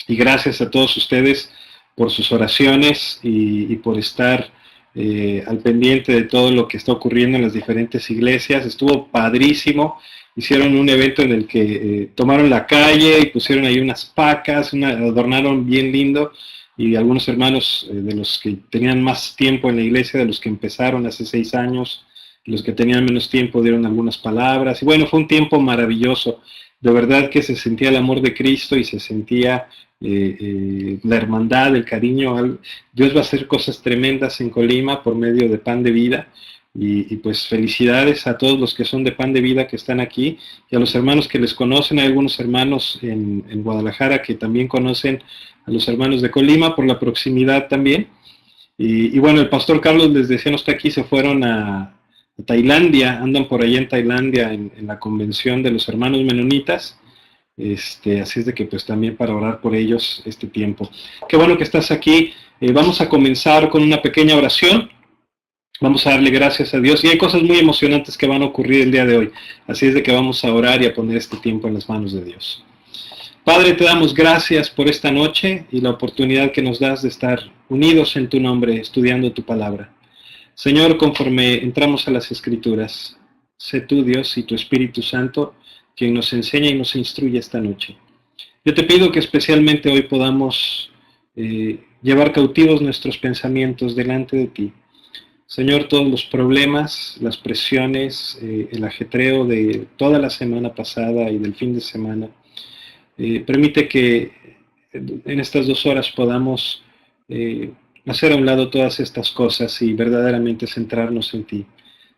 Y gracias a todos ustedes por sus oraciones y por estar al pendiente de todo lo que está ocurriendo en las diferentes iglesias. Estuvo padrísimo. Hicieron un evento en el que tomaron la calle y pusieron ahí unas pacas, adornaron bien lindo, y algunos hermanos de los que tenían más tiempo en la iglesia, de los que empezaron hace 6 años, los que tenían menos tiempo dieron algunas palabras, y bueno, fue un tiempo maravilloso. De verdad que se sentía el amor de Cristo y se sentía la hermandad, el cariño. Dios va a hacer cosas tremendas en Colima por medio de Pan de Vida. Y pues felicidades a todos los que son de Pan de Vida que están aquí, y a los hermanos que les conocen. Hay algunos hermanos en Guadalajara que también conocen a los hermanos de Colima por la proximidad también. Y bueno, el pastor Carlos les decía, no está aquí, se fueron a Tailandia, andan por allá en Tailandia en la convención de los hermanos menonitas. Así es de que pues también para orar por ellos este tiempo. Qué bueno que estás aquí. Vamos a comenzar con una pequeña oración. Vamos a darle gracias a Dios, y hay cosas muy emocionantes que van a ocurrir el día de hoy. Así es de que vamos a orar y a poner este tiempo en las manos de Dios. Padre, te damos gracias por esta noche y la oportunidad que nos das de estar unidos en tu nombre, estudiando tu palabra. Señor, conforme entramos a las Escrituras, sé tú, Dios, y tu Espíritu Santo quien nos enseña y nos instruye esta noche. Yo te pido que especialmente hoy podamos llevar cautivos nuestros pensamientos delante de ti. Señor, todos los problemas, las presiones, el ajetreo de toda la semana pasada y del fin de semana, permite que en estas 2 horas podamos hacer a un lado todas estas cosas y verdaderamente centrarnos en ti.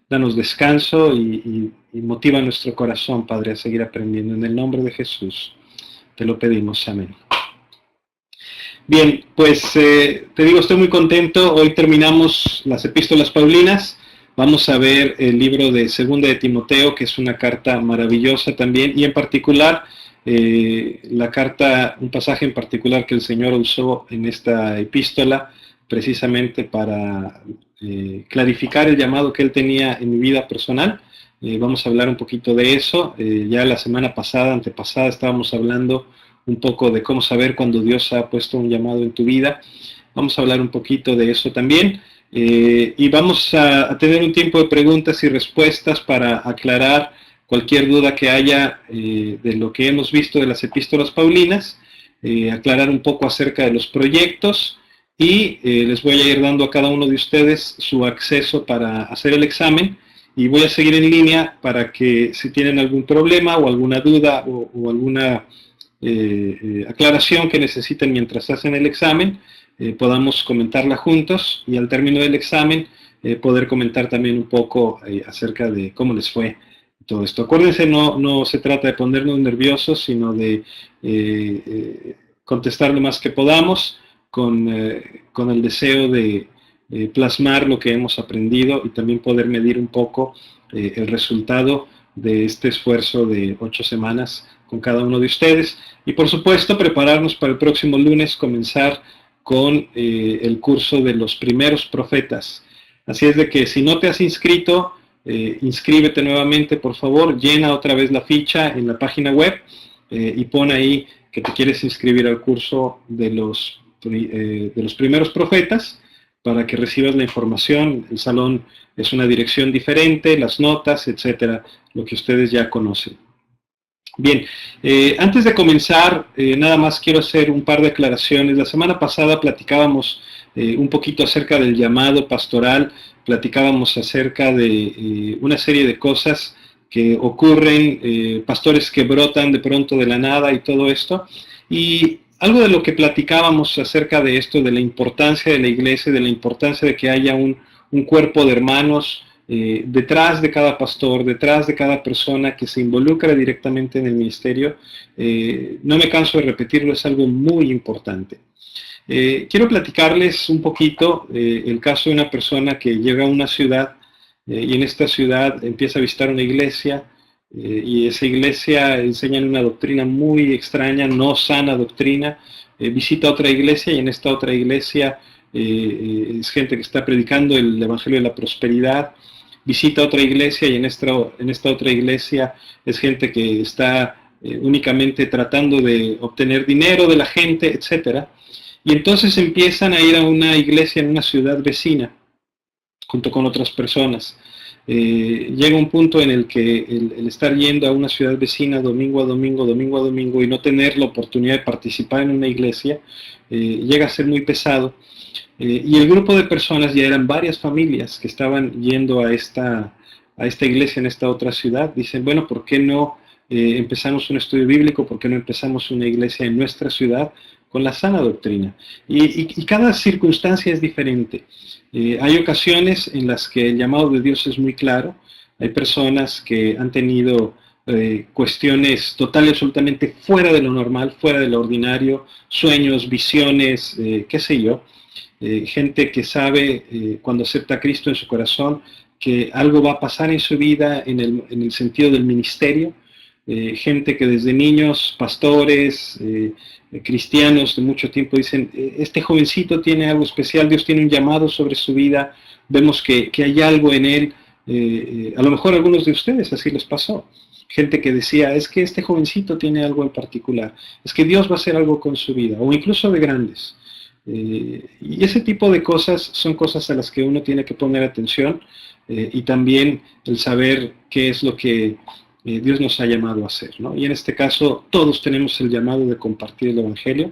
Danos descanso y motiva nuestro corazón, Padre, a seguir aprendiendo. En el nombre de Jesús te lo pedimos. Amén. Bien, pues te digo, estoy muy contento. Hoy terminamos las epístolas paulinas. Vamos a ver el libro de Segunda de Timoteo, que es una carta maravillosa también, y en particular la carta, un pasaje en particular que el Señor usó en esta epístola precisamente para clarificar el llamado que Él tenía en mi vida personal. Vamos a hablar un poquito de eso. Ya la semana pasada, antepasada, estábamos hablando un poco de cómo saber cuando Dios ha puesto un llamado en tu vida. Vamos a hablar un poquito de eso también. Y vamos a tener un tiempo de preguntas y respuestas para aclarar cualquier duda que haya de lo que hemos visto de las epístolas paulinas, aclarar un poco acerca de los proyectos, y les voy a ir dando a cada uno de ustedes su acceso para hacer el examen, y voy a seguir en línea para que si tienen algún problema o alguna duda o alguna aclaración que necesiten mientras hacen el examen, podamos comentarla juntos, y al término del examen poder comentar también un poco acerca de cómo les fue todo esto. Acuérdense, no se trata de ponernos nerviosos, sino de contestar lo más que podamos con el deseo de plasmar lo que hemos aprendido y también poder medir un poco el resultado de este esfuerzo de 8 semanas con cada uno de ustedes. Y por supuesto, prepararnos para el próximo lunes, comenzar con el curso de los primeros profetas. Así es de que si no te has inscrito, inscríbete nuevamente, por favor, llena otra vez la ficha en la página web y pon ahí que te quieres inscribir al curso de los primeros profetas, para que recibas la información. El salón es una dirección diferente, las notas, etcétera, lo que ustedes ya conocen. Bien, antes de comenzar, nada más quiero hacer un par de aclaraciones. La semana pasada platicábamos un poquito acerca del llamado pastoral, platicábamos acerca de una serie de cosas que ocurren, pastores que brotan de pronto de la nada y todo esto. Y algo de lo que platicábamos acerca de esto, de la importancia de la iglesia, de la importancia de que haya un cuerpo de hermanos detrás de cada pastor, detrás de cada persona que se involucra directamente en el ministerio. No me canso de repetirlo, es algo muy importante. Quiero platicarles un poquito el caso de una persona que llega a una ciudad y en esta ciudad empieza a visitar una iglesia, y esa iglesia enseña una doctrina muy extraña, no sana doctrina. Visita otra iglesia y en esta otra iglesia es gente que está predicando el evangelio de la prosperidad. Visita otra iglesia y en esta otra iglesia es gente que está únicamente tratando de obtener dinero de la gente, etc. Y entonces empiezan a ir a una iglesia en una ciudad vecina, junto con otras personas. Llega un punto en el que el estar yendo a una ciudad vecina domingo a domingo, domingo a domingo, y no tener la oportunidad de participar en una iglesia, llega a ser muy pesado. Y el grupo de personas ya eran varias familias que estaban yendo a esta iglesia en esta otra ciudad. Dicen, bueno, ¿por qué no empezamos un estudio bíblico? ¿Por qué no empezamos una iglesia en nuestra ciudad con la sana doctrina? Y cada circunstancia es diferente. Hay ocasiones en las que el llamado de Dios es muy claro. Hay personas que han tenido cuestiones total y absolutamente fuera de lo normal, fuera de lo ordinario, sueños, visiones, qué sé yo. Gente que sabe, cuando acepta a Cristo en su corazón, que algo va a pasar en su vida en el sentido del ministerio. Gente que desde niños, pastores, cristianos de mucho tiempo dicen, este jovencito tiene algo especial, Dios tiene un llamado sobre su vida, vemos que hay algo en él. A lo mejor a algunos de ustedes así les pasó. Gente que decía, es que este jovencito tiene algo en particular, es que Dios va a hacer algo con su vida, o incluso de grandes. Y ese tipo de cosas son cosas a las que uno tiene que poner atención, y también el saber qué es lo que Dios nos ha llamado a hacer, ¿no? Y en este caso todos tenemos el llamado de compartir el Evangelio,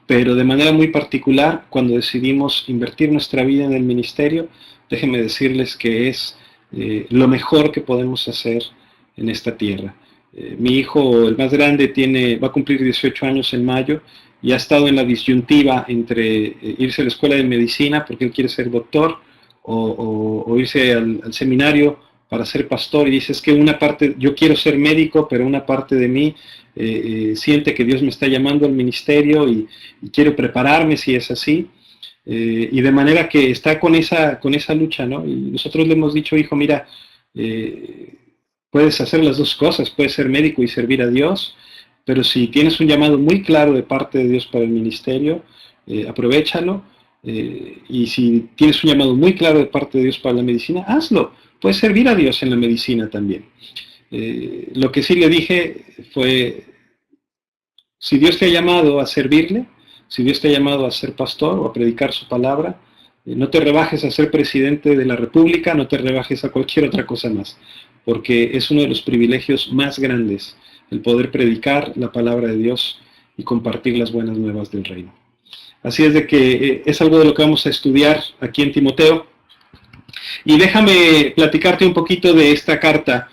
pero de manera muy particular cuando decidimos invertir nuestra vida en el ministerio, déjenme decirles que es lo mejor que podemos hacer en esta tierra. Mi hijo, el más grande, va a cumplir 18 años en mayo, y ha estado en la disyuntiva entre irse a la escuela de medicina porque él quiere ser doctor, o irse al seminario para ser pastor, y dice, es que una parte, yo quiero ser médico, pero una parte de mí siente que Dios me está llamando al ministerio y quiero prepararme si es así. Y de manera que está con esa lucha, ¿no? Y nosotros le hemos dicho, hijo, mira, puedes hacer las dos cosas, puedes ser médico y servir a Dios, pero si tienes un llamado muy claro de parte de Dios para el ministerio, aprovéchalo. Y si tienes un llamado muy claro de parte de Dios para la medicina, hazlo. Puedes servir a Dios en la medicina también. Lo que sí le dije fue, si Dios te ha llamado a servirle, si Dios te ha llamado a ser pastor o a predicar su palabra, no te rebajes a ser presidente de la República, no te rebajes a cualquier otra cosa más, porque es uno de los privilegios más grandes el poder predicar la palabra de Dios y compartir las buenas nuevas del reino. Así es de que es algo de lo que vamos a estudiar aquí en Timoteo. Y déjame platicarte un poquito de esta carta.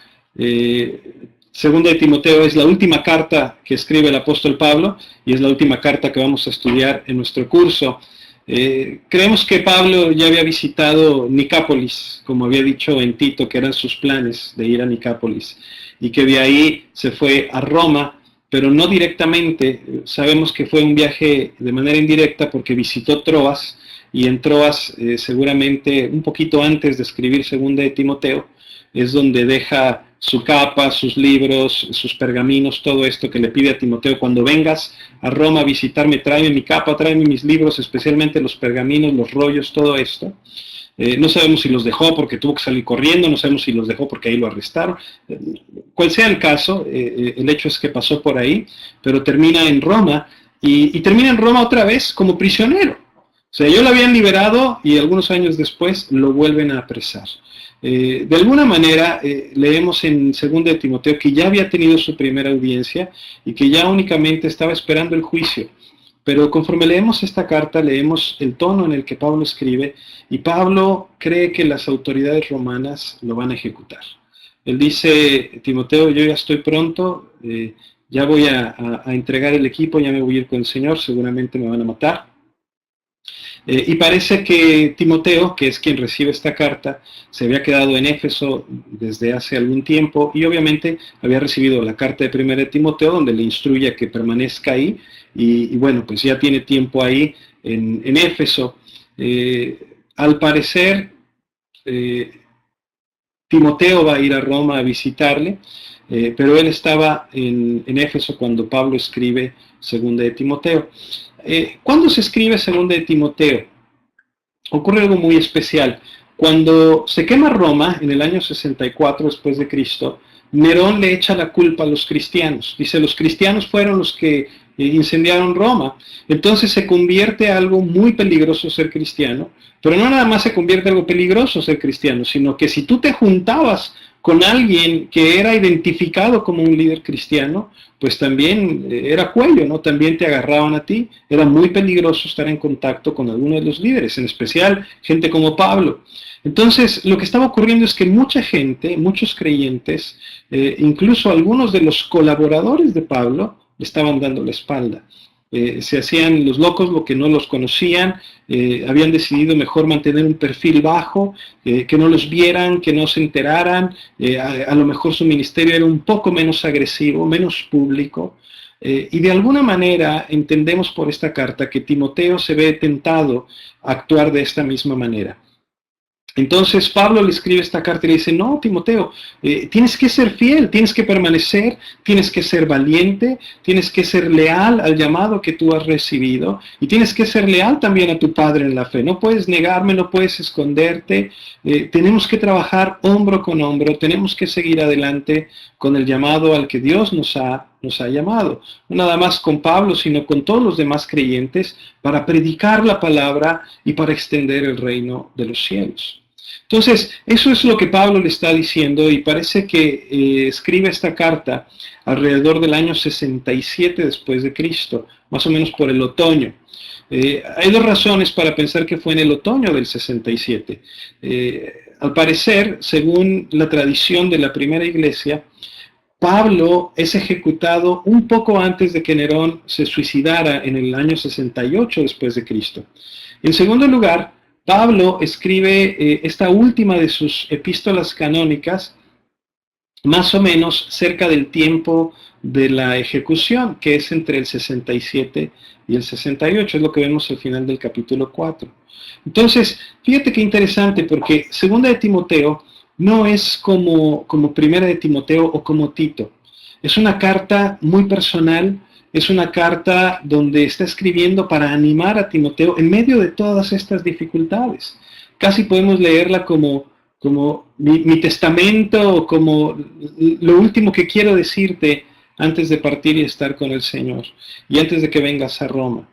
Segunda de Timoteo es la última carta que escribe el apóstol Pablo y es la última carta que vamos a estudiar en nuestro curso. Creemos que Pablo ya había visitado Nicápolis, como había dicho en Tito, que eran sus planes de ir a Nicápolis, y que de ahí se fue a Roma, pero no directamente. Sabemos que fue un viaje de manera indirecta porque visitó Troas, y en Troas, seguramente un poquito antes de escribir Segunda de Timoteo, es donde deja su capa, sus libros, sus pergaminos, todo esto que le pide a Timoteo: cuando vengas a Roma a visitarme, tráeme mi capa, tráeme mis libros, especialmente los pergaminos, los rollos, todo esto. No sabemos si los dejó porque tuvo que salir corriendo, no sabemos si los dejó porque ahí lo arrestaron. Cual sea el caso, el hecho es que pasó por ahí, pero termina en Roma, y termina en Roma otra vez como prisionero. O sea, ellos lo habían liberado y algunos años después lo vuelven a apresar. De alguna manera, leemos en 2 de Timoteo que ya había tenido su primera audiencia y que ya únicamente estaba esperando el juicio. Pero conforme leemos esta carta, leemos el tono en el que Pablo escribe, y Pablo cree que las autoridades romanas lo van a ejecutar. Él dice: Timoteo, yo ya estoy pronto, ya voy a entregar el equipo, ya me voy a ir con el Señor, seguramente me van a matar. Y parece que Timoteo, que es quien recibe esta carta, se había quedado en Éfeso desde hace algún tiempo, y obviamente había recibido la carta de 1 de Timoteo, donde le instruye a que permanezca ahí, y bueno, pues ya tiene tiempo ahí en Éfeso. Al parecer, Timoteo va a ir a Roma a visitarle, pero él estaba en Éfeso cuando Pablo escribe 2 de Timoteo. ¿Cuándo se escribe 2 de Timoteo? Ocurre algo muy especial. Cuando se quema Roma, en el año 64 después de Cristo, Nerón le echa la culpa a los cristianos. Dice, los cristianos fueron los que incendiaron Roma. Entonces se convierte algo muy peligroso ser cristiano, pero no nada más se convierte algo peligroso ser cristiano, sino que si tú te juntabas con alguien que era identificado como un líder cristiano, pues también era cuello, ¿no? También te agarraban a ti. Era muy peligroso estar en contacto con alguno de los líderes, en especial gente como Pablo. Entonces, lo que estaba ocurriendo es que mucha gente, muchos creyentes, incluso algunos de los colaboradores de Pablo, le estaban dando la espalda. Se hacían los locos, lo que no los conocían, habían decidido mejor mantener un perfil bajo, que no los vieran, que no se enteraran, a lo mejor su ministerio era un poco menos agresivo, menos público, y de alguna manera entendemos por esta carta que Timoteo se ve tentado a actuar de esta misma manera. Entonces Pablo le escribe esta carta y le dice, no, Timoteo, tienes que ser fiel, tienes que permanecer, tienes que ser valiente, tienes que ser leal al llamado que tú has recibido y tienes que ser leal también a tu padre en la fe. No puedes negarme, no puedes esconderte, tenemos que trabajar hombro con hombro, tenemos que seguir adelante con el llamado al que Dios nos ha llamado. No nada más con Pablo, sino con todos los demás creyentes para predicar la palabra y para extender el reino de los cielos. Entonces, eso es lo que Pablo le está diciendo y parece que escribe esta carta alrededor del año 67 después de Cristo, más o menos por el otoño. Hay dos razones para pensar que fue en el otoño del 67. Al parecer, según la tradición de la primera iglesia, Pablo es ejecutado un poco antes de que Nerón se suicidara en el año 68 después de Cristo. En segundo lugar, Pablo escribe esta última de sus epístolas canónicas más o menos cerca del tiempo de la ejecución, que es entre el 67 y el 68, es lo que vemos al final del capítulo 4. Entonces, fíjate qué interesante, porque segunda de Timoteo no es como primera de Timoteo o como Tito. Es una carta muy personal, es una carta donde está escribiendo para animar a Timoteo en medio de todas estas dificultades. Casi podemos leerla como mi testamento, o como lo último que quiero decirte antes de partir y estar con el Señor, y antes de que vengas a Roma.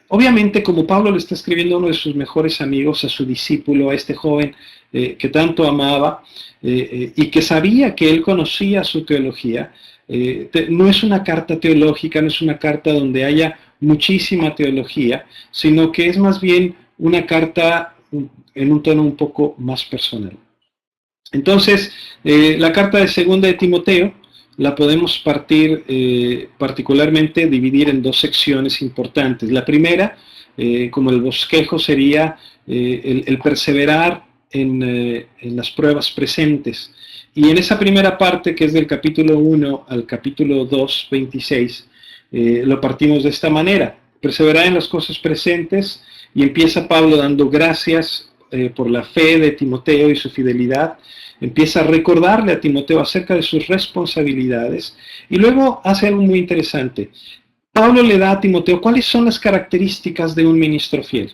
Obviamente, como Pablo le está escribiendo a uno de sus mejores amigos, a su discípulo, a este joven que tanto amaba, y que sabía que él conocía su teología, no es una carta teológica, no es una carta donde haya muchísima teología, sino que es más bien una carta en un tono un poco más personal. Entonces, la carta de segunda de Timoteo la podemos particularmente dividir en dos secciones importantes. La primera, como el bosquejo, sería el perseverar en las pruebas presentes. Y en esa primera parte, que es del capítulo 1 al capítulo 2, 26, lo partimos de esta manera. Perseverar en las cosas presentes, y empieza Pablo dando gracias por la fe de Timoteo y su fidelidad. Empieza a recordarle a Timoteo acerca de sus responsabilidades, y luego hace algo muy interesante. Pablo le da a Timoteo cuáles son las características de un ministro fiel.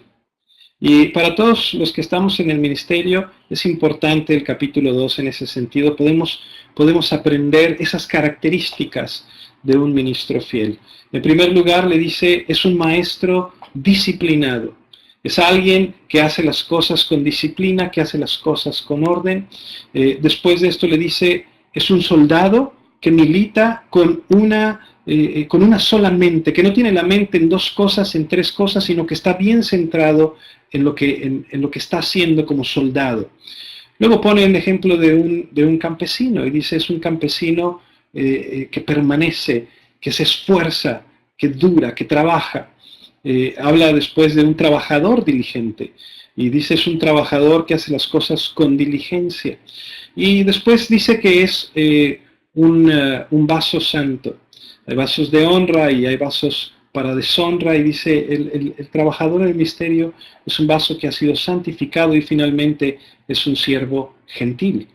Y para todos los que estamos en el ministerio es importante el capítulo 2 en ese sentido. Podemos aprender esas características de un ministro fiel. En primer lugar, le dice, es un maestro disciplinado. Es alguien que hace las cosas con disciplina, que hace las cosas con orden. Después de esto le dice, es un soldado que milita con una sola mente, que no tiene la mente en dos cosas, en tres cosas, sino que está bien centrado en lo que está haciendo como soldado. Luego pone el ejemplo de un campesino, y dice, es un campesino que permanece, que se esfuerza, que dura, que trabaja. Habla después de un trabajador diligente, y dice, es un trabajador que hace las cosas con diligencia. Y después dice que es un vaso santo. Hay vasos de honra y hay vasos para deshonra, y dice, el trabajador del misterio es un vaso que ha sido santificado, y finalmente es un siervo gentil.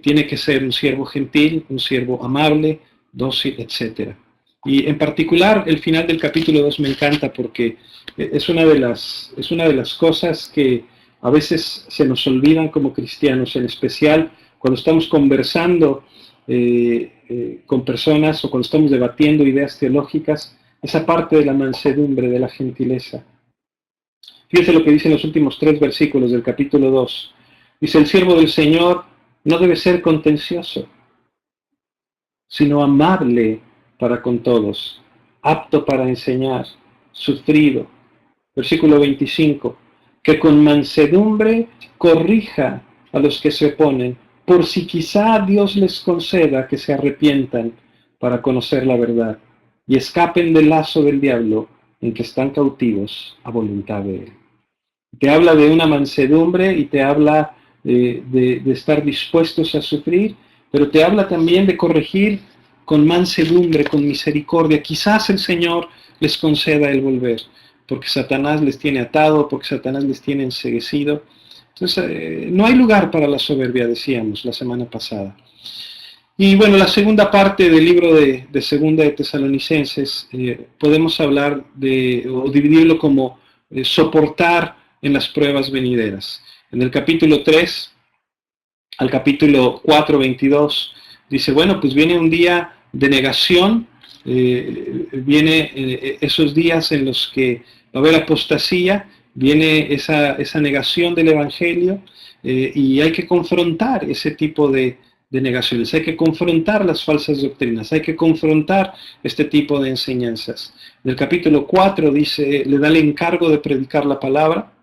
Tiene que ser un siervo gentil, un siervo amable, dócil, etc. Y en particular el final del capítulo 2 me encanta, porque es una de las cosas que a veces se nos olvidan como cristianos, en especial cuando estamos conversando con personas o cuando estamos debatiendo ideas teológicas, esa parte de la mansedumbre, de la gentileza. Fíjense lo que dicen los últimos 3 versículos del capítulo 2. Dice, el siervo del Señor no debe ser contencioso, sino amable para con todos, apto para enseñar, sufrido. Versículo 25, que con mansedumbre corrija a los que se oponen, por si quizá Dios les conceda que se arrepientan para conocer la verdad y escapen del lazo del diablo en que están cautivos a voluntad de él. Te habla de una mansedumbre y te habla de estar dispuestos a sufrir, pero te habla también de corregir con mansedumbre, con misericordia. Quizás el Señor les conceda el volver, porque Satanás les tiene atado, porque Satanás les tiene enceguecido. Entonces, no hay lugar para la soberbia, decíamos la semana pasada. Y bueno, la segunda parte del libro de Segunda de Tesalonicenses, podemos hablar o dividirlo como soportar en las pruebas venideras. En el capítulo 3 al capítulo 4, 22, dice, bueno, pues viene un día de negación, viene esos días en los que va a haber apostasía, viene esa negación del Evangelio, y hay que confrontar ese tipo de negaciones, hay que confrontar las falsas doctrinas, hay que confrontar este tipo de enseñanzas. En el capítulo 4 dice, le da el encargo de predicar la palabra,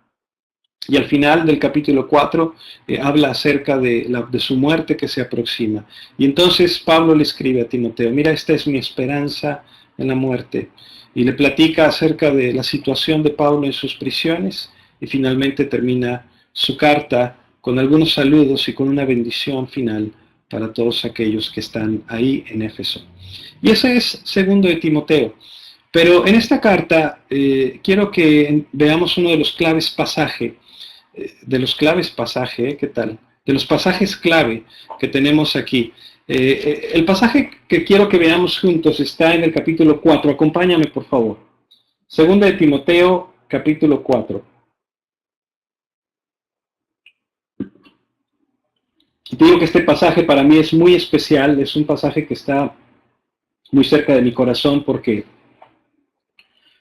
y al final del capítulo 4 habla acerca de su muerte que se aproxima. Y entonces Pablo le escribe a Timoteo, mira, esta es mi esperanza en la muerte. Y le platica acerca de la situación de Pablo en sus prisiones, y finalmente termina su carta con algunos saludos y con una bendición final para todos aquellos que están ahí en Éfeso. Y ese es segundo de Timoteo. Pero en esta carta quiero que veamos uno de los claves pasajes, ¿qué tal? De los pasajes clave que tenemos aquí. El pasaje que quiero que veamos juntos está en el capítulo 4. Acompáñame, por favor. Segunda de Timoteo, capítulo 4. Te digo que este pasaje para mí es muy especial, es un pasaje que está muy cerca de mi corazón porque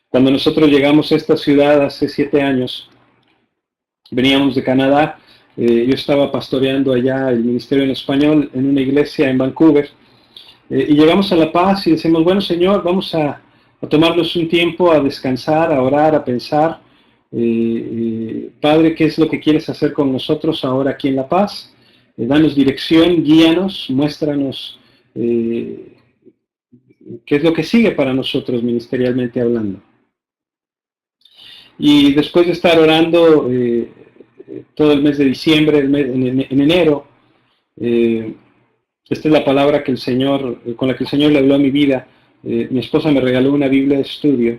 cuando nosotros llegamos a esta ciudad hace 7 años, veníamos de Canadá, yo estaba pastoreando allá el ministerio en español en una iglesia en Vancouver, y llegamos a La Paz y decimos, bueno Señor, vamos a tomarnos un tiempo a descansar, a orar, a pensar, Padre, ¿qué es lo que quieres hacer con nosotros ahora aquí en La Paz? Danos dirección, guíanos, muéstranos qué es lo que sigue para nosotros ministerialmente hablando. Y después de estar orando todo el mes de diciembre, en enero, esta es la palabra que con la que el Señor le habló a mi vida. Mi esposa me regaló una Biblia de estudio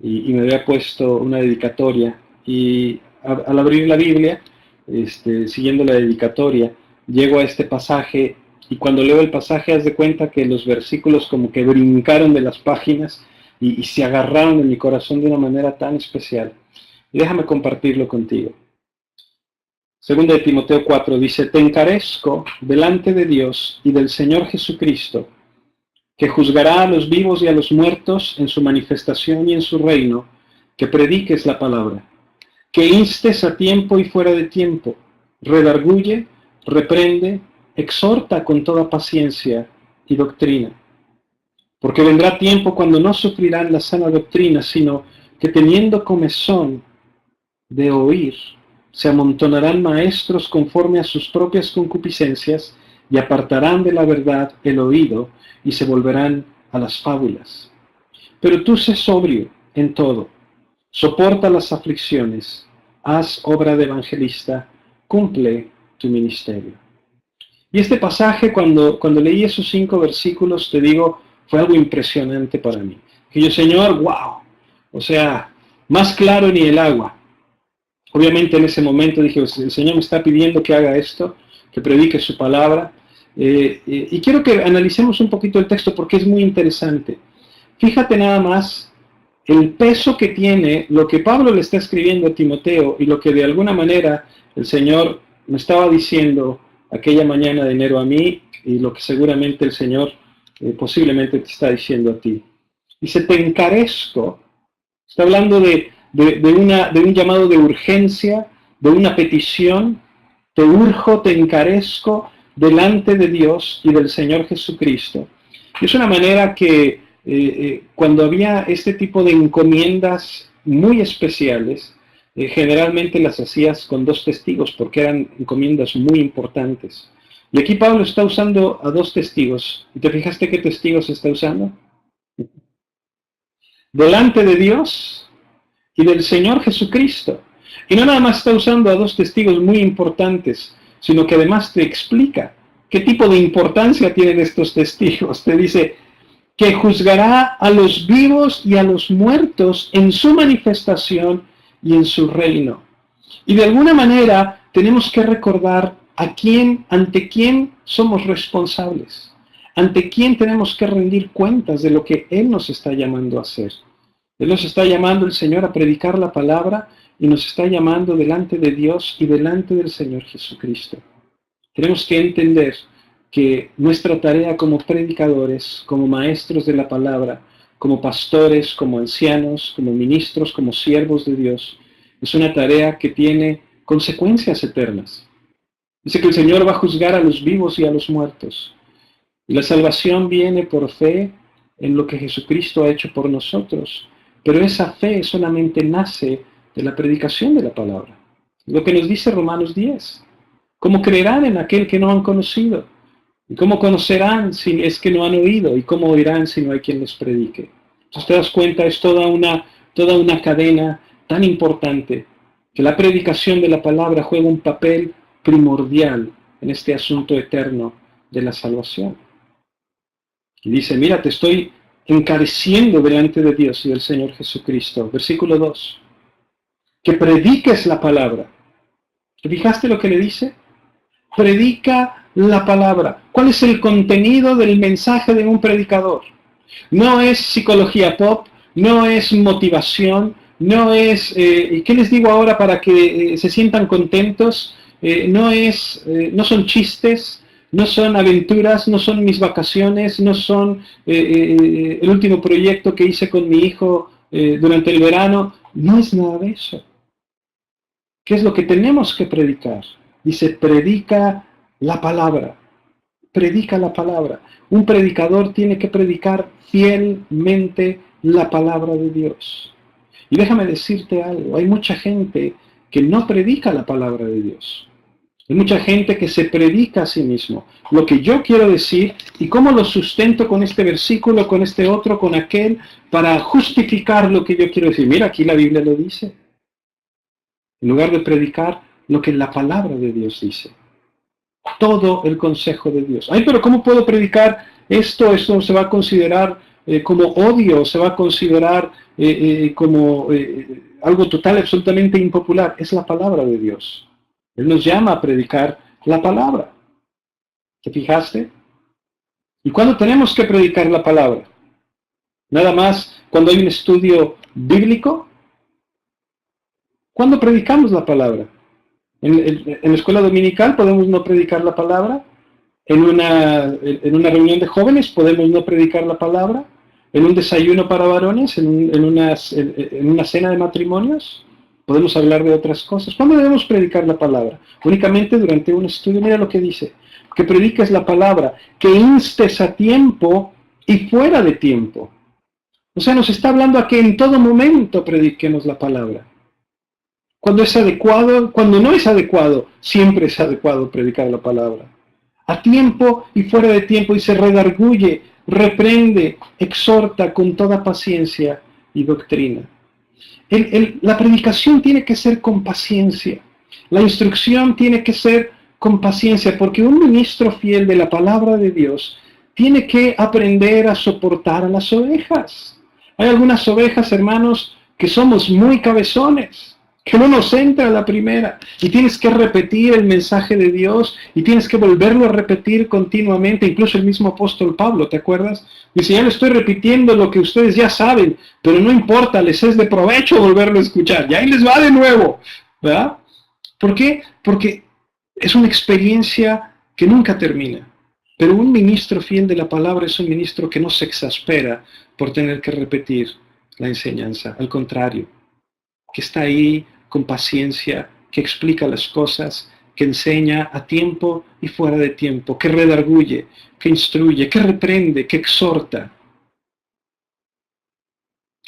y me había puesto una dedicatoria. Y al abrir la Biblia, siguiendo la dedicatoria, llego a este pasaje y cuando leo el pasaje haz de cuenta que los versículos como que brincaron de las páginas y se agarraron en mi corazón de una manera tan especial. Y déjame compartirlo contigo. Segunda de Timoteo 4 dice, te encarezco delante de Dios y del Señor Jesucristo, que juzgará a los vivos y a los muertos en su manifestación y en su reino, que prediques la palabra, que instes a tiempo y fuera de tiempo, redarguye, reprende, exhorta con toda paciencia y doctrina. Porque vendrá tiempo cuando no sufrirán la sana doctrina, sino que teniendo comezón de oír, se amontonarán maestros conforme a sus propias concupiscencias y apartarán de la verdad el oído y se volverán a las fábulas. Pero tú sé sobrio en todo, soporta las aflicciones, haz obra de evangelista, cumple tu ministerio. Y este pasaje, cuando leí esos 5 versículos, te digo, fue algo impresionante para mí. Que yo, Señor, wow, o sea, más claro ni el agua. Obviamente en ese momento dije, el Señor me está pidiendo que haga esto, que predique su palabra. Y quiero que analicemos un poquito el texto porque es muy interesante. Fíjate nada más el peso que tiene lo que Pablo le está escribiendo a Timoteo y lo que de alguna manera el Señor me estaba diciendo aquella mañana de enero a mí y lo que seguramente el Señor posiblemente te está diciendo a ti. Dice, te encarezco. Está hablando de un llamado de urgencia, de una petición. Te urjo, te encarezco delante de Dios y del Señor Jesucristo. Y es una manera que cuando había este tipo de encomiendas muy especiales, generalmente las hacías con 2 testigos porque eran encomiendas muy importantes. Y aquí Pablo está usando a 2 testigos. ¿Y te fijaste qué testigos está usando? Delante de Dios y del Señor Jesucristo. Y no nada más está usando a 2 testigos muy importantes, sino que además te explica qué tipo de importancia tienen estos testigos. Te dice que juzgará a los vivos y a los muertos en su manifestación y en su reino. Y de alguna manera tenemos que recordar ante quién somos responsables, ante quién tenemos que rendir cuentas de lo que Él nos está llamando a hacer. Él nos está llamando, el Señor, a predicar la palabra y nos está llamando delante de Dios y delante del Señor Jesucristo. Tenemos que entender que nuestra tarea como predicadores, como maestros de la palabra, como pastores, como ancianos, como ministros, como siervos de Dios, es una tarea que tiene consecuencias eternas. Dice que el Señor va a juzgar a los vivos y a los muertos. Y la salvación viene por fe en lo que Jesucristo ha hecho por nosotros. Pero esa fe solamente nace de la predicación de la palabra. Lo que nos dice Romanos 10. ¿Cómo creerán en aquel que no han conocido? ¿Y cómo conocerán si es que no han oído? ¿Y cómo oirán si no hay quien les predique? Entonces te das cuenta, es toda una cadena tan importante que la predicación de la palabra juega un papel primordial en este asunto eterno de la salvación. Y dice, mira, te estoy encareciendo delante de Dios y del Señor Jesucristo. Versículo 2. Que prediques la palabra. ¿Te fijaste lo que le dice? Predica la palabra. ¿Cuál es el contenido del mensaje de un predicador? No es psicología pop, no es motivación, no es, ¿qué les digo ahora para que se sientan contentos? No son chistes, no son aventuras, no son mis vacaciones, no son el último proyecto que hice con mi hijo durante el verano. No es nada de eso. ¿Qué es lo que tenemos que predicar? Dice, predica la palabra. Predica la palabra. Un predicador tiene que predicar fielmente la palabra de Dios. Y déjame decirte algo, hay mucha gente que no predica la palabra de Dios. Hay mucha gente que se predica a sí mismo. Lo que yo quiero decir y cómo lo sustento con este versículo, con este otro, con aquel, para justificar lo que yo quiero decir. Mira, aquí la Biblia lo dice. En lugar de predicar lo que la palabra de Dios dice. Todo el consejo de Dios. Ay, pero ¿cómo puedo predicar esto? Esto se va a considerar como odio, se va a considerar como algo total, absolutamente impopular. Es la palabra de Dios. Él nos llama a predicar la palabra. ¿Te fijaste? ¿Y cuándo tenemos que predicar la palabra? Nada más cuando hay un estudio bíblico. ¿Cuándo predicamos la palabra? En la escuela dominical podemos no predicar la palabra. En una reunión de jóvenes podemos no predicar la palabra. En un desayuno para varones, en una cena de matrimonios, podemos hablar de otras cosas. ¿Cuándo debemos predicar la palabra? Únicamente durante un estudio. Mira lo que dice. Que prediques la palabra, que instes a tiempo y fuera de tiempo. O sea, nos está hablando a que en todo momento prediquemos la palabra. Cuando es adecuado, cuando no es adecuado, siempre es adecuado predicar la palabra. A tiempo y fuera de tiempo, y se redarguye, reprende, exhorta con toda paciencia y doctrina. La predicación tiene que ser con paciencia. La instrucción tiene que ser con paciencia, porque un ministro fiel de la palabra de Dios tiene que aprender a soportar a las ovejas. Hay algunas ovejas, hermanos, que somos muy cabezones, que no nos entra a la primera, y tienes que repetir el mensaje de Dios, y tienes que volverlo a repetir continuamente. Incluso el mismo apóstol Pablo, ¿te acuerdas? Dice, ya le estoy repitiendo lo que ustedes ya saben, pero no importa, les es de provecho volverlo a escuchar, y ahí les va de nuevo, ¿verdad? ¿Por qué? Porque es una experiencia que nunca termina. Pero un ministro fiel de la palabra es un ministro que no se exaspera por tener que repetir la enseñanza. Al contrario, que está ahí con paciencia, que explica las cosas, que enseña a tiempo y fuera de tiempo, que redarguye, que instruye, que reprende, que exhorta.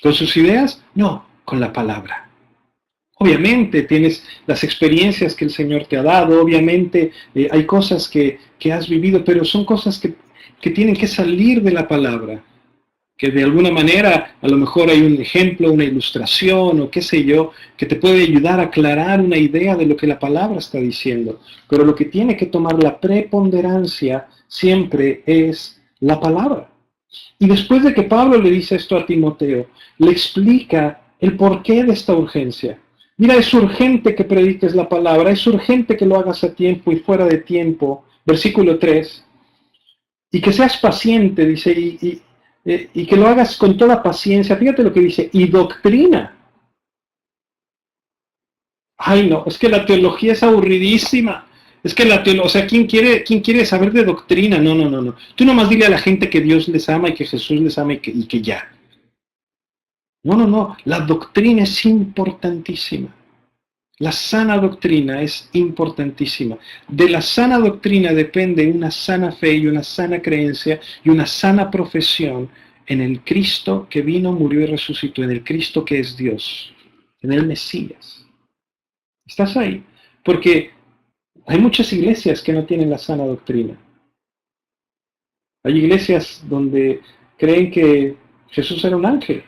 ¿Con sus ideas? No, con la palabra. Obviamente tienes las experiencias que el Señor te ha dado, obviamente hay cosas que has vivido, pero son cosas que tienen que salir de la palabra, que de alguna manera a lo mejor hay un ejemplo, una ilustración o qué sé yo, que te puede ayudar a aclarar una idea de lo que la palabra está diciendo. Pero lo que tiene que tomar la preponderancia siempre es la palabra. Y después de que Pablo le dice esto a Timoteo, le explica el porqué de esta urgencia. Mira, es urgente que prediques la palabra, es urgente que lo hagas a tiempo y fuera de tiempo. Versículo 3. Y que seas paciente, dice, y que lo hagas con toda paciencia. Fíjate lo que dice, y doctrina. Ay, no, es que la teología es aburridísima. Es que la teología, o sea, ¿quién quiere saber de doctrina? No, no, no, no. Tú nomás dile a la gente que Dios les ama y que Jesús les ama y que ya. No, no, no. La doctrina es importantísima. La sana doctrina es importantísima. De la sana doctrina depende una sana fe y una sana creencia y una sana profesión en el Cristo que vino, murió y resucitó, en el Cristo que es Dios, en el Mesías. ¿Estás ahí? Porque hay muchas iglesias que no tienen la sana doctrina. Hay iglesias donde creen que Jesús era un ángel.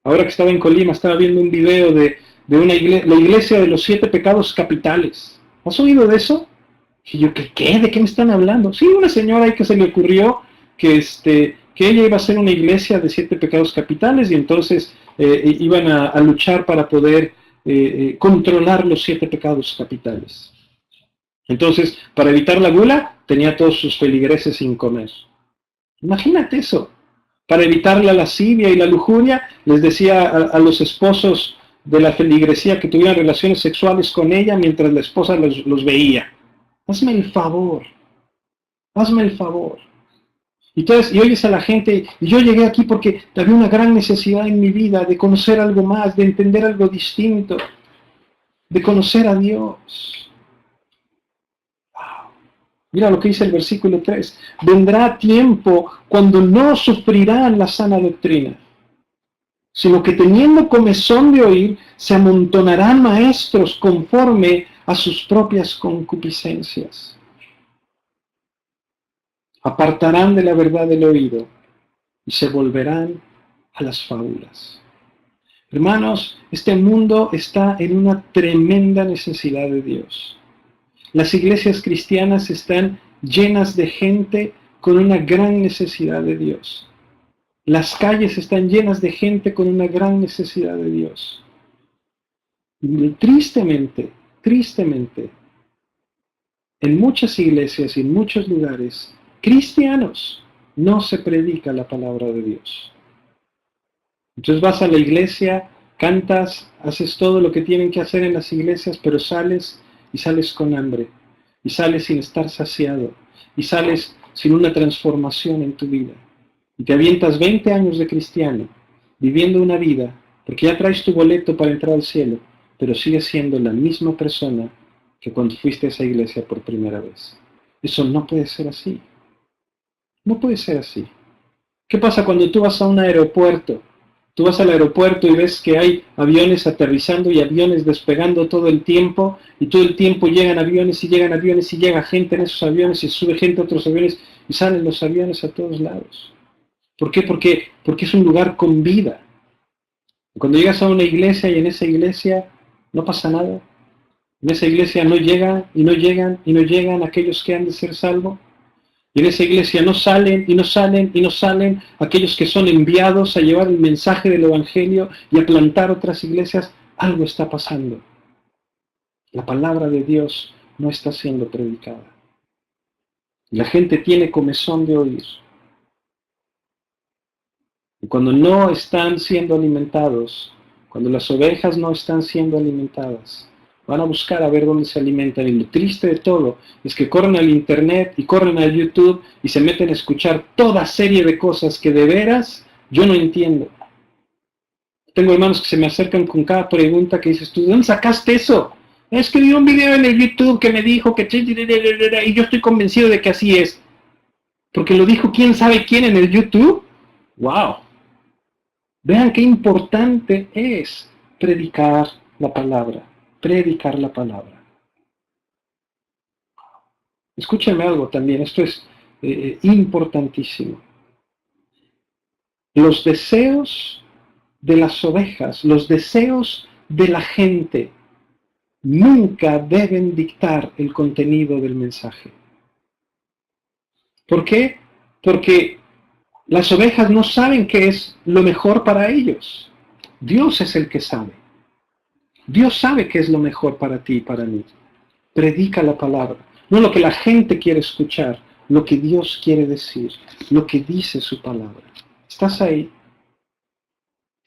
Ahora que estaba en Colima, estaba viendo un video de una iglesia, la iglesia de los 7 pecados capitales. ¿Has oído de eso? Y yo, ¿qué? ¿De qué me están hablando? Sí, una señora ahí que se le ocurrió que ella iba a hacer una iglesia de 7 pecados capitales y entonces iban a luchar para poder controlar los 7 pecados capitales. Entonces, para evitar la gula, tenía todos sus feligreses sin comer. Imagínate eso. Para evitar la lascivia y la lujuria, les decía a los esposos de la feligresía que tuvieran relaciones sexuales con ella mientras la esposa los veía. Hazme el favor, hazme el favor. Entonces, y oyes a la gente, y yo llegué aquí porque había una gran necesidad en mi vida de conocer algo más, de entender algo distinto, de conocer a Dios. Mira lo que dice el versículo 3. Vendrá tiempo cuando no sufrirán la sana doctrina, sino que teniendo comezón de oír, se amontonarán maestros conforme a sus propias concupiscencias. Apartarán de la verdad el oído y se volverán a las fábulas. Hermanos, este mundo está en una tremenda necesidad de Dios. Las iglesias cristianas están llenas de gente con una gran necesidad de Dios. Las calles están llenas de gente con una gran necesidad de Dios. Y tristemente, en muchas iglesias y en muchos lugares, cristianos, no se predica la palabra de Dios. Entonces vas a la iglesia, cantas, haces todo lo que tienen que hacer en las iglesias, pero sales y sales con hambre, y sales sin estar saciado, y sales sin una transformación en tu vida. Y te avientas 20 años de cristiano, viviendo una vida, porque ya traes tu boleto para entrar al cielo, pero sigues siendo la misma persona que cuando fuiste a esa iglesia por primera vez. Eso no puede ser así. No puede ser así. ¿Qué pasa cuando tú vas a un aeropuerto? Tú vas al aeropuerto y ves que hay aviones aterrizando y aviones despegando todo el tiempo, y todo el tiempo llegan aviones y llegan aviones y llega gente en esos aviones y sube gente a otros aviones y salen los aviones a todos lados. ¿Por qué? Porque es un lugar con vida. Cuando llegas a una iglesia y en esa iglesia no pasa nada, en esa iglesia no llegan y no llegan y no llegan aquellos que han de ser salvos. Y en esa iglesia no salen y no salen y no salen aquellos que son enviados a llevar el mensaje del Evangelio y a plantar otras iglesias. Algo está pasando. La palabra de Dios no está siendo predicada. La gente tiene comezón de oír. Y cuando no están siendo alimentados, cuando las ovejas no están siendo alimentadas, van a buscar a ver dónde se alimentan. Y lo triste de todo es que corren al internet y corren al YouTube y se meten a escuchar toda serie de cosas que de veras yo no entiendo. Tengo hermanos que se me acercan con cada pregunta que dices tú, ¿de dónde sacaste eso? Es que vi un video en el YouTube que me dijo que... y yo estoy convencido de que así es. Porque lo dijo quién sabe quién en el YouTube. ¡Wow! Vean qué importante es predicar la palabra. Predicar la palabra. Escúchenme algo también, esto es importantísimo. Los deseos de las ovejas, los deseos de la gente, nunca deben dictar el contenido del mensaje. ¿Por qué? Porque las ovejas no saben qué es lo mejor para ellos. Dios es el que sabe. Dios sabe qué es lo mejor para ti y para mí. Predica la palabra. No lo que la gente quiere escuchar, lo que Dios quiere decir, lo que dice su palabra. ¿Estás ahí?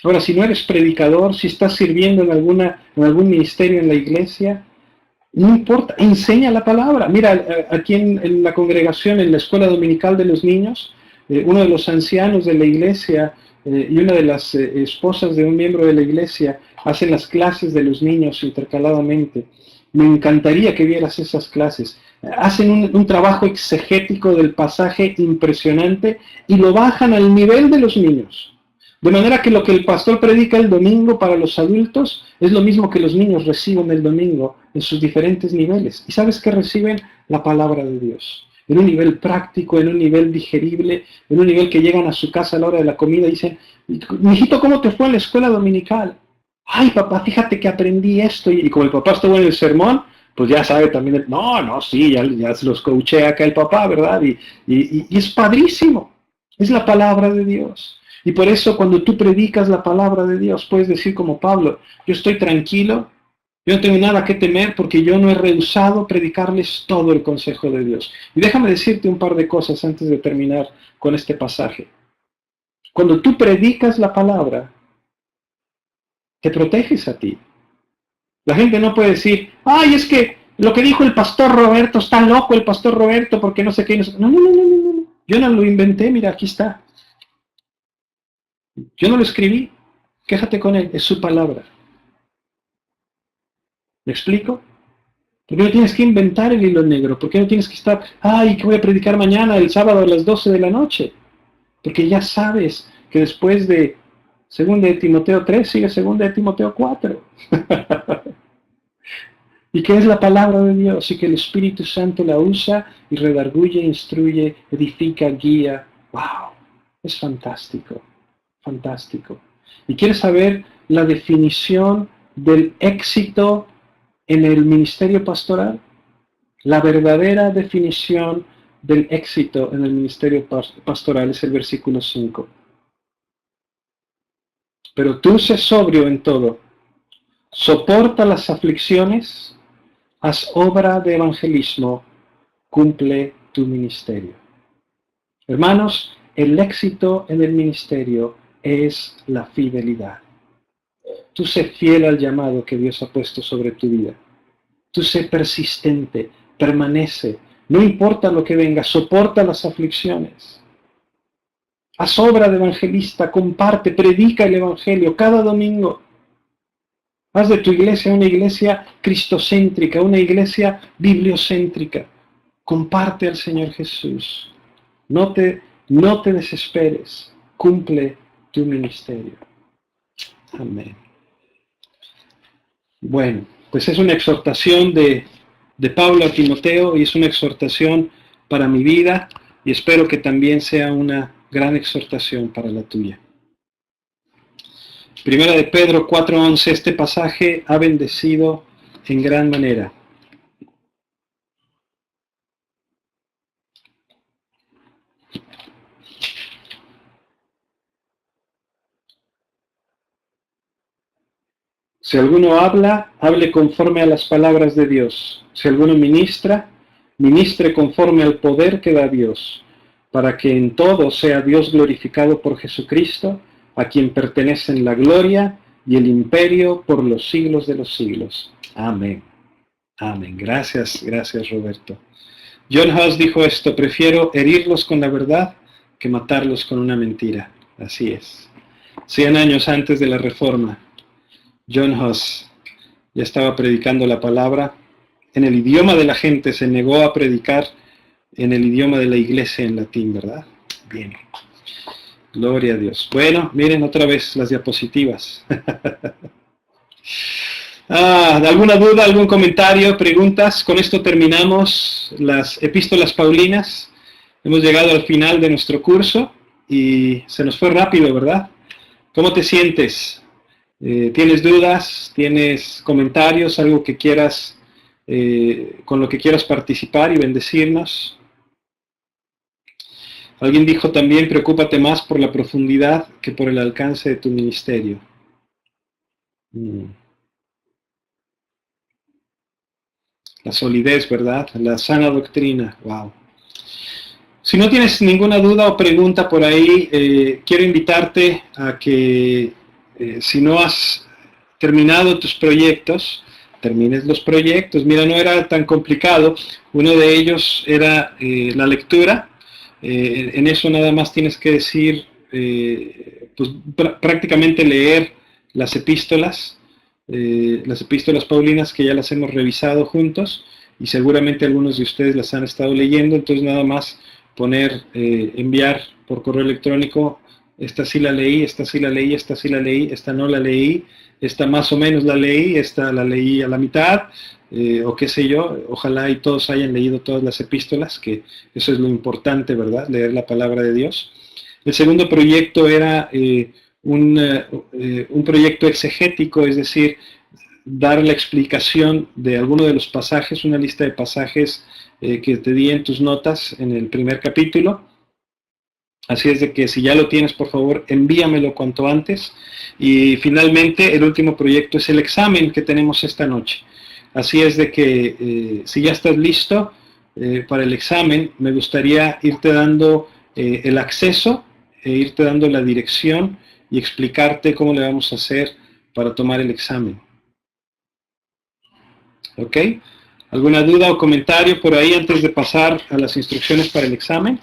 Ahora, si no eres predicador, si estás sirviendo en algún ministerio en la iglesia, no importa, enseña la palabra. Mira, aquí en la congregación, en la escuela dominical de los niños, uno de los ancianos de la iglesia y una de las esposas de un miembro de la iglesia hacen las clases de los niños intercaladamente. Me encantaría que vieras esas clases. Hacen un trabajo exegético del pasaje impresionante y lo bajan al nivel de los niños. De manera que lo que el pastor predica el domingo para los adultos es lo mismo que los niños reciben el domingo en sus diferentes niveles. ¿Y sabes qué reciben? La palabra de Dios. En un nivel práctico, en un nivel digerible, en un nivel que llegan a su casa a la hora de la comida y dicen, mijito, ¿cómo te fue en la escuela dominical? Ay, papá, fíjate que aprendí esto. Y como el papá estuvo en el sermón, pues ya sabe también, sí, ya se los coaché acá el papá, ¿verdad? Y es padrísimo. Es la palabra de Dios. Y por eso cuando tú predicas la palabra de Dios, puedes decir como Pablo, yo estoy tranquilo, yo no tengo nada que temer porque yo no he rehusado predicarles todo el consejo de Dios. Y déjame decirte un par de cosas antes de terminar con este pasaje. Cuando tú predicas la palabra, te proteges a ti. La gente no puede decir, ay, es que lo que dijo el pastor Roberto, está loco el pastor Roberto porque no sé qué. No. Yo no lo inventé, mira, aquí está. Yo no lo escribí, quéjate con él, es su palabra. ¿Me explico? ¿Por qué no tienes que inventar el hilo negro? ¿Por qué no tienes que estar, ay, que voy a predicar mañana, el sábado a las 12 de la noche? Porque ya sabes que después de 2 de Timoteo 3 sigue 2 de Timoteo 4. Y que es la palabra de Dios y que el Espíritu Santo la usa y redarguye, instruye, edifica, guía. ¡Wow! Es fantástico, fantástico. ¿Y quieres saber la definición del éxito en el ministerio pastoral? La verdadera definición del éxito en el ministerio pastoral es el versículo 5. Pero tú sé sobrio en todo, soporta las aflicciones, haz obra de evangelismo, cumple tu ministerio. Hermanos, el éxito en el ministerio es la fidelidad. Tú sé fiel al llamado que Dios ha puesto sobre tu vida. Tú sé persistente, permanece, no importa lo que venga, soporta las aflicciones. Haz obra de evangelista, comparte, predica el evangelio cada domingo. Haz de tu iglesia una iglesia cristocéntrica, una iglesia bibliocéntrica. Comparte al Señor Jesús. No te desesperes. Cumple tu ministerio. Amén. Bueno, pues es una exhortación de Pablo a Timoteo y es una exhortación para mi vida y espero que también sea una gran exhortación para la tuya. Primera de Pedro 4:11, este pasaje ha bendecido en gran manera. Si alguno habla, hable conforme a las palabras de Dios. Si alguno ministra, ministre conforme al poder que da Dios, para que en todo sea Dios glorificado por Jesucristo, a quien pertenecen la gloria y el imperio por los siglos de los siglos. Amén. Amén. Gracias, gracias Roberto. John Huss dijo esto: prefiero herirlos con la verdad que matarlos con una mentira. Así es. 100 años antes de la Reforma, John Huss ya estaba predicando la palabra en el idioma de la gente, se negó a predicar en el idioma de la iglesia en latín, ¿verdad? Bien. Gloria a Dios. Bueno, miren otra vez las diapositivas. ¿Alguna duda, algún comentario, preguntas? Con esto terminamos las epístolas paulinas. Hemos llegado al final de nuestro curso y se nos fue rápido, ¿verdad? ¿Cómo te sientes? ¿Tienes dudas? ¿Tienes comentarios? ¿Algo que quieras, con lo que quieras participar y bendecirnos? Alguien dijo también: preocúpate más por la profundidad que por el alcance de tu ministerio. La solidez, ¿verdad? La sana doctrina. Wow. Si no tienes ninguna duda o pregunta por ahí, quiero invitarte a que si no has terminado tus proyectos, termines los proyectos. Mira, no era tan complicado. Uno de ellos era la lectura. En eso nada más tienes que decir, pues prácticamente leer las epístolas paulinas, que ya las hemos revisado juntos y seguramente algunos de ustedes las han estado leyendo. Entonces nada más poner, enviar por correo electrónico: esta sí la leí, esta sí la leí, esta sí la leí, esta no la leí, esta más o menos la leí, esta la leí a la mitad, o qué sé yo. Ojalá y todos hayan leído todas las epístolas, que eso es lo importante, ¿verdad? Leer la palabra de Dios. El segundo proyecto era un proyecto exegético, es decir, dar la explicación de alguno de los pasajes, una lista de pasajes que te di en tus notas en el primer capítulo. Así es de que si ya lo tienes, por favor, envíamelo cuanto antes. Y finalmente, el último proyecto es el examen que tenemos esta noche. Así es de que si ya estás listo para el examen, me gustaría irte dando el acceso, irte dando la dirección y explicarte cómo le vamos a hacer para tomar el examen. ¿Ok? ¿Alguna duda o comentario por ahí antes de pasar a las instrucciones para el examen?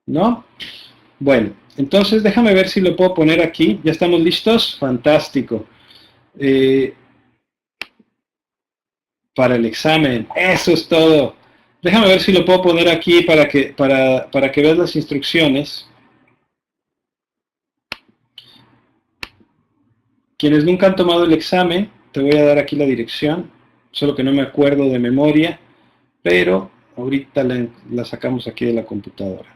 ¿No? Bueno, entonces déjame ver si lo puedo poner aquí. ¿Ya estamos listos? Fantástico. Para el examen, eso es todo. Déjame ver si lo puedo poner aquí para que veas las instrucciones. Quienes nunca han tomado el examen, te voy a dar aquí la dirección, solo que no me acuerdo de memoria, pero ahorita la sacamos aquí de la computadora.